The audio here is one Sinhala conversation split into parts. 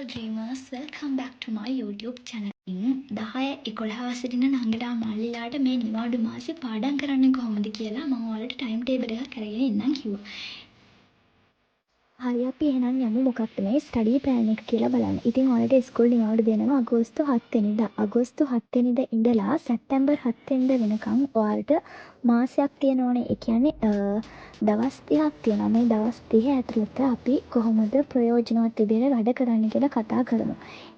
dreamers, welcome back to my YouTube channel. ඉන් 10-11 සිටින නංගිලා මල්ලිලාට මේ නිවාඩු මාසේ පාඩම් කරන්න කොහොමද කියලා මම ඔයාලට ටයිම් ටේබල් එකක් අරගෙන ඉන්නම් කිව්වා. හරි අපි එහෙනම් යමු මොකක්ද මේ ස්ටඩි ප්ලෑන් එක කියලා බලන්න. ඉතින් ඔයාලට ඉස්කෝල නිවාඩු දෙනවා අගෝස්තු 7 වෙනිදා. අගෝස්තු 7 වෙනිදා ඉඳලා සැප්තැම්බර් 7 වෙනිදා වෙනකන් ඔයාලට මාසයක් තියෙනවනේ. ඒ කියන්නේ දවස් 30ක් තියෙනවා. මේ දවස් 30 ඇතුළත අපි කොහොමද ප්‍රයෝජනවත් විදිහට වැඩ කරන්න කියලා කතා කරමු.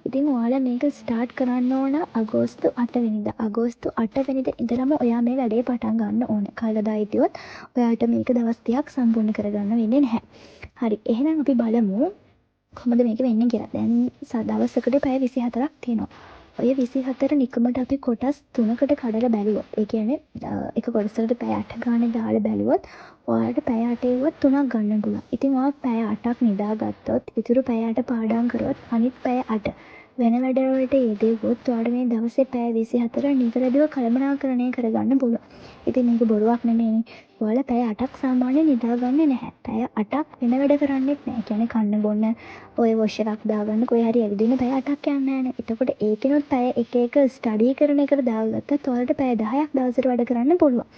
ඉතින් ඔයාලා මේක ස්ටාර්ට් කරන්න ඕන අගෝස්තු 8 වෙනිදා. අගෝස්තු 8 වෙනිදා ඉඳලම ඔයා මේ වැඩේ පටන් ගන්න ඕන. කලදා හිටියොත් ඔයාට මේක දවස් 30ක් සම්පූර්ණ කරගන්න වෙන්නේ නැහැ. හරි එහෙනම් අපි බලමු කොහොමද මේක වෙන්නේ කියලා. දැන් දවසකට පැය 24ක් තියෙනවා. ඔය 24 නිකමට අපි කොටස් 3කට කඩලා බැලුවොත්, ඒ කියන්නේ එක කොටසකට පැය 8 ගානේ දාලා බැලුවොත් ඔයාලට පැය 8 ඉවත් 3ක් ගන්න පුළුවන්. ඉතින් ඔයා පැය 8ක් නිදාගත්තොත් ඉතුරු පැය 8 පාඩම් කරොත් අනිත් පැය 8 වෙන වැඩවලට යෙදුවොත් ඔයාලට මේ දවසේ පැය 24 නිවැරදිව කළමනාකරණය කරගන්න පුළුවන්. ඉතින් මේක බොරුවක් නෙමෙයි. ඔයාලා පැය 8ක් සාමාන්‍යයෙන් නිදාගන්නේ නැහැ. පැය 8ක් වෙන වැඩ කරන්නේත් නැහැ. කියන්නේ කන්න බොන්න ඔය වොෂ් එකක් දාගන්න කොහේ හරි ඇවිදින්න පැය 8ක් යන්නේ නැහැනේ. එතකොට ඒකිනුත් පැය එක එක ස්ටඩි කරන එකට දාගත්තත් ඔයාලට පැය 10ක් දවසට වැඩ කරන්න පුළුවන්.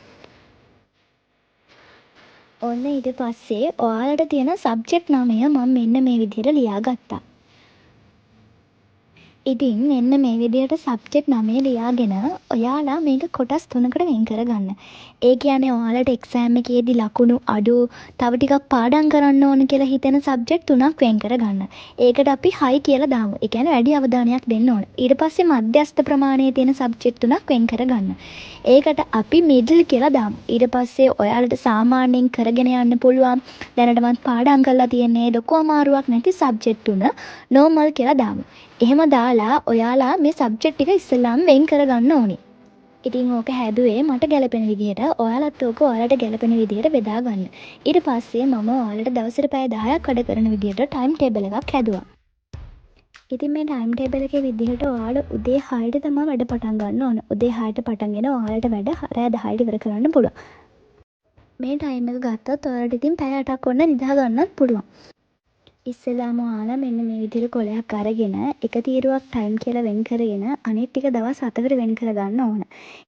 ඔන්න ඊට පස්සේ ඔයාලට තියෙන සබ්ජෙක්ට් නමය මම මෙන්න මේ විදිහට ලියාගත්තා. ඉතින් මෙන්න මේ විදිහට සබ්ජෙක්ට් 9 ලියාගෙන ඔයාලා මේක කොටස් 3කට වෙන් කරගන්න. ඒ කියන්නේ ඔයාලට එක්සෑම් එකේදී ලකුණු අඩු තව ටිකක් පාඩම් කරන්න ඕන කියලා හිතෙන සබ්ජෙක්ට් 3ක් වෙන් කරගන්න. ඒකට අපි හයි කියලා දාමු. ඒ කියන්නේ වැඩි අවධානයක් දෙන්න ඕන. ඊට පස්සේ මධ්‍යස්ථ ප්‍රමාණයේ තියෙන සබ්ජෙක්ට් 3ක් වෙන් කරගන්න. ඒකට අපි මිඩල් කියලා දාමු. ඊට පස්සේ ඔයාලට සාමාන්‍යයෙන් කරගෙන යන්න පුළුවන් දැනටමත් පාඩම් කරලා තියෙන්නේ ලොකු අමාරුවක් නැති සබ්ජෙක්ට් 3 නෝමල් කියලා දාමු. එහෙම දාලා ඔයාලා මේ සබ්ජෙක්ට් ටික ඉස්සෙල්ලාම වෙන් කරගන්න ඕනේ. ඉතින් ඕක හැදුවේ මට ගැලපෙන විදිහට. ඔයාලත් ඕක ඔයාලට ගැලපෙන විදිහට බෙදා ගන්න. ඊට පස්සේ මම ඔයාලට දවසට පැය 10ක් වැඩ කරන විදිහට ටයිම් ටේබල් එකක් හැදුවා. ඉතින් මේ ටයිම් ටේබල් එකේ විදිහට ඔයාලා උදේ 6ට තමයි වැඩ පටන් ගන්න ඕන. උදේ 6ට පටන්ගෙන ඔයාලට වැඩ රෑ 10ට ඉවර කරන්න පුළුවන්. මේ ටයිම් එක ගත්තොත් ඔයාලට ඉතින් පැය 8ක් ඔන්න නිදා ගන්නත් පුළුවන්. ඉස්සෙල්ලාම ඔයාලා මෙන්න මේ විදිහට කොලයක් අරගෙන එක තීරුවක් ටයිම් කියලා වෙන් කරගෙන අනිත් ටික දවස් 7කට වෙන් කරගන්න ඕන.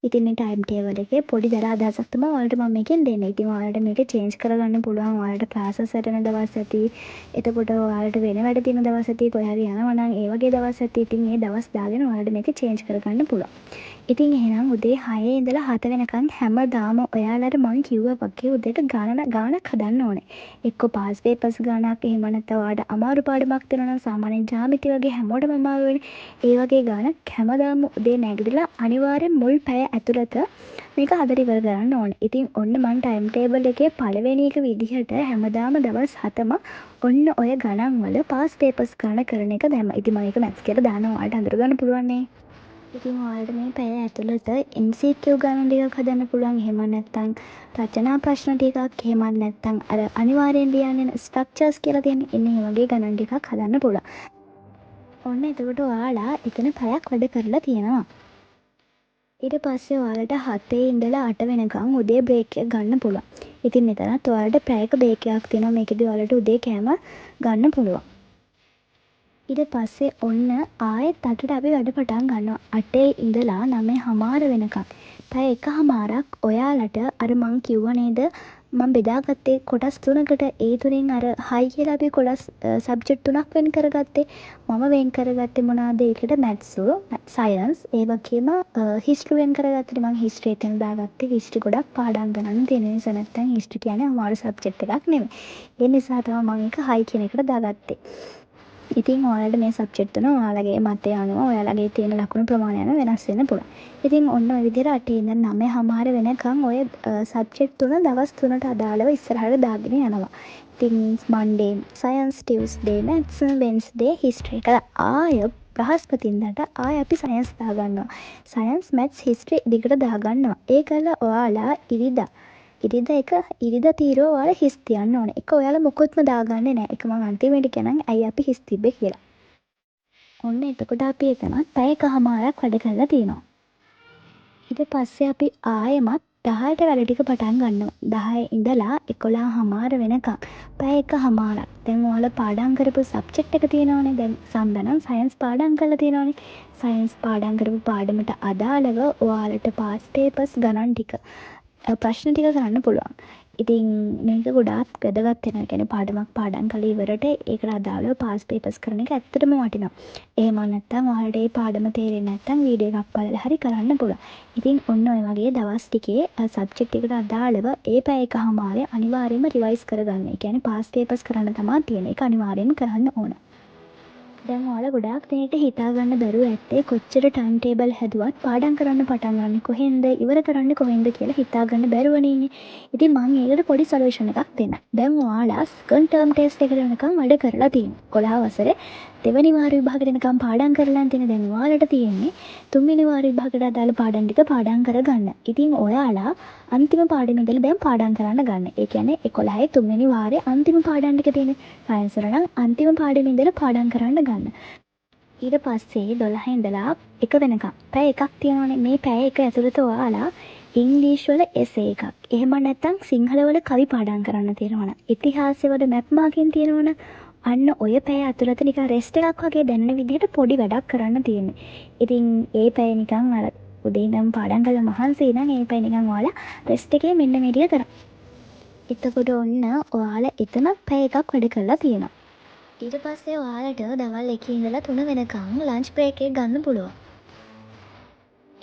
ඉතින් මේ ටයිම් ටේබල් එකේ පොඩි දර අදහසක් තමයි ඔයාලට මම මේකෙන් දෙන්නේ. ඉතින් ඔයාලට මේක චේන්ජ් කරගන්න පුළුවන්. ඔයාලට ක්ලාසස් හැදෙන දවස් ඇති. එතකොට ඔයාලට වෙන වැඩ තියෙන දවස් ඇති. කොහේ හරි යනවා නම් ඒ වගේ දවස් ඇති. ඉතින් මේ දවස් දාගෙන ඔයාලට මේක චේන්ජ් කරගන්න පුළුවන්. ඉතින් එහෙනම් උදේ 6 ඉඳලා 7 වෙනකන් හැමදාම ඔයාලට මම කිව්වා වගේ උදේට ගානක් හදන්න ඕනේ. එක්ක පාස් පේපර්ස් ගානක් එහෙම නැත්නම් ඔයාලට අමාරු පාඩමක් තියෙනවා නම් සාමාන්‍යයෙන් ජ්‍යාමිති වගේ හැමෝටම අමාරු වෙන්නේ. ඒ වගේ ගානක් හැමදාම උදේ නැගිටලා අනිවාර්යෙන් මුල් පැය ඇතුළත මේක හදලා ඉවර කරන්න ඕනේ. ඉතින් ඔන්න මම ටයිම් ටේබල් එකේ පළවෙනි එක විදිහට හැමදාම දවස් 7ම ඔන්න ඔය ගණන් වල පාස් පේපර්ස් ගාන කරන එක දැම්මා. ඉතින් මම ඒක මැත්ස් කියලා දානවා. ඔයාලට අඳුර ගන්න පුළුවන් නේ. ඉතින් ඔයාලට මේ පැය ඇතුළත MCQ ගණන් ටිකක් හදන්න පුළුවන්. එහෙම නැත්නම් රචනා ප්‍රශ්න ටිකක්, එහෙමත් නැත්නම් අර අනිවාර්යෙන් ලියන්න ස්ට්‍රක්චර්ස් කියලා තියෙන ඉන්නේ වගේ ගණන් ටිකක් හදන්න පුළුවන්. ඔන්න එතකොට ඔයාලා එතන පැයක් වැඩ කරලා තියෙනවා. ඊට පස්සේ ඔයාලට 7 ඉඳලා 8 වෙනකන් උදේ බ්‍රේක් එක ගන්න පුළුවන්. ඉතින් මෙතනත් ඔයාලට පැයක බ්‍රේක් එකක් තියෙනවා. මේකදී ඔයාලට උදේ කෑම ගන්න පුළුවන්. ඊට පස්සේ ඔන්න ආයෙත් 8ට අපි වැඩ පටන් ගන්නවා. 8 ඉඳලා 9:00 වෙනකන්. පැය එකහමාරක් ඔයාලට අර මං කිව්වා නේද මම බෙදාගත්තේ කොටස් 3කට. ඒ තුනෙන් අර හයි කියලා අපි කොටස් සබ්ජෙක්ට් 3ක් වෙන් කරගත්තේ. මම වෙන් කරගත්තේ මොනවාද? ඒකට මැත්ස්, සයන්ස්, ඒ වගේම හිස්ටරි වෙන් කරගත්තේ. මම හිස්ටරි එතන දාගත්තේ. හිස්ටරි ගොඩක් පාඩම් ගන්න තියෙන නිසා නැත්නම් හිස්ටරි කියන්නේ අමාරු සබ්ජෙක්ට් එකක් නෙමෙයි. ඒ නිසා තමයි මම ඒක හයි කියන එකට දාගත්තේ. ඉතින් ඔයාලට මේ සබ්ජෙක්ට් තුන ඔයාලගේ මතය අනුව ඔයාලගේ තියෙන ලකුණු ප්‍රමාණය අනුව වෙනස් වෙන්න පුළුවන්. ඉතින් ඔන්න ඔය විදිහට 8 ඉඳන් 9:00 වෙනකන් ඔය සබ්ජෙක්ට් තුන දවස් 3ට අදාළව ඉස්සරහට දාගෙන යනවා. ඉතින් මන්ඩේ සයන්ස්, ටියුස්ඩේ මැත්ස්, වෙන්ස්ඩේ හිස්ටරි කියලා ආය බ්‍රහස්පතින්දාට ආය අපි සයන්ස් දාගන්නවා. සයන්ස්, මැත්ස්, හිස්ටරි දිගට දාගන්නවා. ඒකල ඔයාලා ඉරිදා තීරුව ඔයාලා හිස් තියන්න ඕනේ. ඒක ඔයාලා මොකොත්ම දාගන්නේ නැහැ. ඒක මම අන්තිමේට කියනනම් ඇයි අපි හිස් තිබ්බේ කියලා. ඔන්න එතකොට අපි එතනත් පැය එකහමාරක් වැඩ කරලා තියෙනවා. ඊට පස්සේ අපි ආයෙමත් 10ට වැඩ ටික පටන් ගන්නවා. 10 ඉඳලා 11:00 වෙනකම්. පැය එකහමාරක්. දැන් ඔයාලා පාඩම් කරපු සබ්ජෙක්ට් එක තියෙනවනේ. දැන් සඳනම් සයන්ස් පාඩම් කරලා තියෙනවනේ. සයන්ස් පාඩම් කරපු පාඩමට අදාළව ඔයාලට පාස් පේපර්ස් ගණන් ටික ප්‍රශ්න ටික කරන්න පුළුවන්. ඉතින් මේක ගොඩාක් වැදගත් වෙනවා. ඒ කියන්නේ පාඩමක් පාඩම් කරලා ඉවරට ඒකට අදාළව පාස් පේපර්ස් කරන එක ඇත්තටම වටිනවා. එහෙම නැත්නම් ඔයාලට මේ පාඩම තේරෙන්නේ නැත්නම් වීඩියෝ එකක් බලලා හරි කරන්න පුළුවන්. ඉතින් ඔන්න ඔය වගේ දවස් ටිකේ සබ්ජෙක්ට් එකට අදාළව ඒ පැය එකහමාරේ අනිවාර්යයෙන්ම රිවයිස් කරගන්න. ඒ කියන්නේ පාස් පේපර්ස් කරන්න තමයි තියෙන්නේ. ඒක අනිවාර්යයෙන්ම කරන්න ඕන. දැන් ඔයාලා ගොඩාක් දෙනෙක්ට හිතා ගන්න බැරුව ඇත්තේ කොච්චර ටයිම් ටේබල් හැදුවත් පාඩම් කරන්න පටන් ගන්න කොහෙන්ද ඉවර කරන්න කොහෙන්ද කියලා හිතා ගන්න බැරුවනේ ඉන්නේ. ඉතින් මම ඒකට පොඩි සොලියුෂන් එකක් දෙන්නම්. දැන් ඔයාලා සෙකන්ඩ් ටර්ම් ටෙස්ට් එකට වෙනකම් වැඩ කරලා තියෙනවා. 11 වසරේ දෙවෙනි වාර විභාගෙට වෙනකම් පාඩම් කරලා තියෙන දැන් ඔයාලට තියෙන්නේ තුන්වෙනි වාර විභාගයට අදාළ පාඩම් ටික පාඩම් කරගන්න. ඉතින් ඔයාලා අන්තිම පාඩමේ ඉඳලා දැන් පාඩම් කරන්න ගන්න. ඒ කියන්නේ 11 තුන්වෙනි වාරේ අන්තිම පාඩම් ටික තියෙන සයන්ස් වල නම් අන්තිම පාඩමේ ඉඳලා පාඩම් කරන්න ගන්න. ඊට පස්සේ 12 ඉඳලා 1 වෙනකම් පැය එකක් තියෙනවානේ. මේ පැය එක ඇතුළත ඔයාලා ඉංග්‍රීසි වල එසේ එකක්. එහෙම නැත්නම් සිංහල වල කවි පාඩම් කරන්න තියෙනවනේ. ඉතිහාසය වල මැප් මාකින් තියෙනවනේ. අන්න ඔය පැය ඇතුළත නිකන් රෙස්ට් එකක් වගේ දැනෙන විදිහට පොඩි වැඩක් කරන්න තියෙන්නේ. ඉතින් ඒ පැය නිකන් අර උදේ ඉඳන් පාඩම් කරලා මහන්සි නම් ඒ පැය නිකන් ඔයාලා රෙස්ට් එකේ මෙන්න මේ ටික කරා. එතකොට ඔන්න ඔයාලා එතන පැය එකක් වැඩ කරලා තියෙනවා. ඊට පස්සේ ඔයාලට දවල් 1 ඉඳලා 3 වෙනකම් ලන්ච් බ්‍රේක් එක ගන්න පුළුවන්.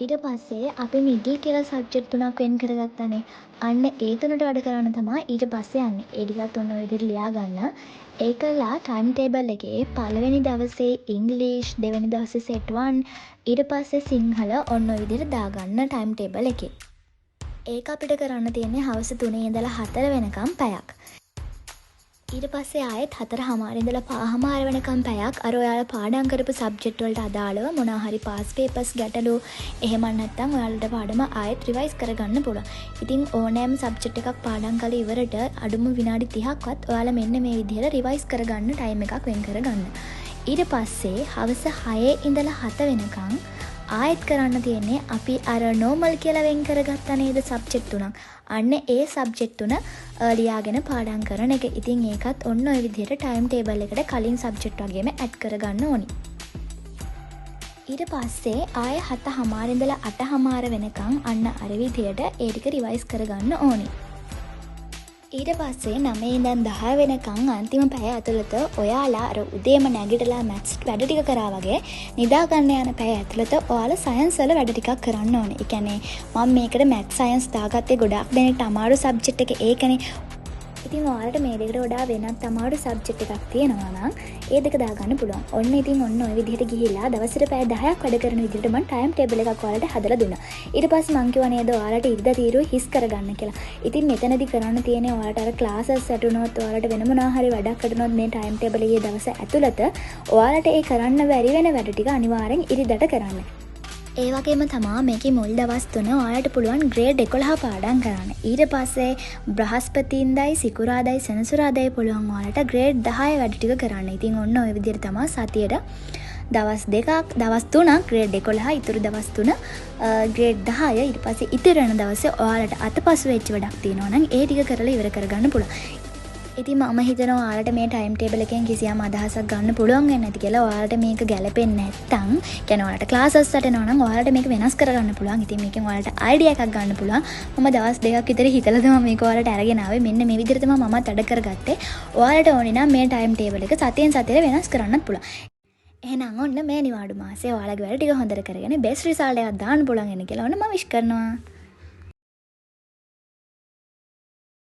ඊට පස්සේ අපි මිඩල් කියලා සබ්ජෙක්ට් තුනක් වෙන් කරගත්තානේ. අන්න ඒ තුනට වැඩ කරන්න තමයි ඊට පස්සේ යන්නේ. ඒ ටිකත් ඔන්න ඔය විදිහට ලියා ගන්න. ඒකලා ටයිම් ටේබල් එකේ පළවෙනි දවසේ ඉංග්‍රීසි, දෙවෙනි දවසේ සෙට් 1, ඊට පස්සේ සිංහල ඔන්න ඔය විදිහට දාගන්න ටයිම් ටේබල් එකේ. ඒක අපිට කරන්න තියෙන්නේ හවස 3 ඉඳලා 4 වෙනකම් පැයක්. ඊට පස්සේ ආයෙත් 4:00 ඉඳලා 5:00 වෙනකම් පැයක් අර ඔයාලා පාඩම් කරපු සබ්ජෙක්ට් වලට අදාළව මොනවා හරි පාස් පේපර්ස් ගැටලු එහෙම නැත්නම් ඔයාලට පාඩම ආයෙත් රිවයිස් කරගන්න පුළුවන්. ඉතින් ඕනෑම සබ්ජෙක්ට් එකක් පාඩම් කරලා ඉවරට අඩුම විනාඩි 30ක්වත් ඔයාලා මෙන්න මේ විදිහට රිවයිස් කරගන්න ටයිම් එකක් වෙන් කරගන්න. ඊට පස්සේ හවස 6 ඉඳලා 7 වෙනකම් ආයෙත් කරන්න තියෙන්නේ අපි අර නෝමල් කියලා වෙන් කරගත්තා නේද සබ්ජෙක්ට් තුනක්. අන්න ඒ සබ්ජෙක්ට් තුන ලියාගෙන පාඩම් කරන එක. ඉතින් ඒකත් ඔන්න ඔය විදිහට ටයිම් ටේබල් එකට කලින් සබ්ජෙක්ට් වගේම ඇඩ් කරගන්න ඕනි. ඊට පස්සේ ආයෙ 7:00 ඉඳලා 8:00 වෙනකම් අන්න අර විදිහට ඒ ටික රිවයිස් කරගන්න ඕනි. ඊට පස්සේ 9 ඉඳන් 10 වෙනකම් අන්තිම පැය ඇතුළත ඔයාලා අර උදේම නැගිටලා මැත්ස් වැඩ ටික කරා වගේ නිදා ගන්න යන පැය ඇතුළත ඔයාලා සයන්ස් වල වැඩ ටිකක් කරන්න ඕනේ. ඒ කියන්නේ මම මේකට මැත්ස් සයන්ස් දාගත්තේ ගොඩාක් දෙනෙක්ට අමාරු සබ්ජෙක්ට් එක ඒකනේ. ඉතින් ඔයාලට මේ දෙකට වඩා වෙනත් අමාරු සබ්ජෙක්ට් එකක් තියෙනවා නම් ඒ දෙක දාගන්න පුළුවන්. ඔන්න ඉතින් ඔන්න ඔය විදිහට ගිහිල්ලා දවසට පැය 10ක් වැඩ කරන විදිහට මම ටයිම් ටේබල් එකක් ඔයාලට හදලා දුන්නා. ඊට පස්සේ මං කිව්වා නේද ඔයාලට ඉරිදා තීරුව හිස් කරගන්න කියලා. ඉතින් මෙතනදී කරන්න තියෙන්නේ ඔයාලට අර ක්ලාසස් ඇතුනොත් ඔයාලට වෙන මොනවා හරි වැඩක් කරනොත් මේ ටයිම් ටේබල් එකේ දවස ඇතුළත ඔයාලට ඒ කරන්න බැරි වෙන වැඩ ටික අනිවාර්යෙන් ඉරිදට කරන්න. ඒ වගේම තමා මේකේ මුල් දවස් 3 ඔයාලට පුළුවන් ග්‍රේඩ් 11 පාඩම් කරන්න. ඊට පස්සේ බ්‍රහස්පතින්දයි සිකුරාදයි සෙනසුරාදයි පුළුවන් ඔයාලට ග්‍රේඩ් 10 වැඩ ටික කරන්න. ඉතින් ඔන්න ඔය විදිහට තමයි සතියට දවස් 2ක් දවස් 3ක් ග්‍රේඩ් 11 ඉතුරු දවස් 3 ග්‍රේඩ් 10 ඊට පස්සේ ඉතිරි වෙන දවසේ ඔයාලට අතපසු වෙච්ච වැඩක් තියෙනවා නම් ඒ ටික කරලා ඉවර කරගන්න පුළුවන්. ඉතින් මම හිතනවා ඔයාලට මේ ටයිම් ටේබල් එකෙන් කිසියම් අදහසක් ගන්න පුළුවන් වෙන්නේ නැති කියලා. ඔයාලට මේක ගැලපෙන්නේ නැත්නම් කියන්නේ ඔයාලට ක්ලාසස් වලට යනවා නම් ඔයාලට මේක වෙනස් කරගන්න පුළුවන්. ඉතින් මේකෙන් ඔයාලට අයිඩියා එකක් ගන්න පුළුවන්. මම දවස් 2ක් විතර හිතලා තමයි මේක ඔයාලට අරගෙන ආවේ. මෙන්න මේ විදිහට තමයි මමත් වැඩ කරගත්තේ. ඔයාලට ඕනේ නම් මේ ටයිම් ටේබල් එක සතියෙන් සතියට වෙනස් කරන්නත් පුළුවන්. එහෙනම් ඔන්න මේ නිවාඩු මාසේ ඔයාලගේ වැඩ ටික හොඳට කරගෙන බෙස්ට් රිසල්ට් එකක් දාන්න පුළුවන් වෙන කියලා ඔන්න මම විශ් කරනවා.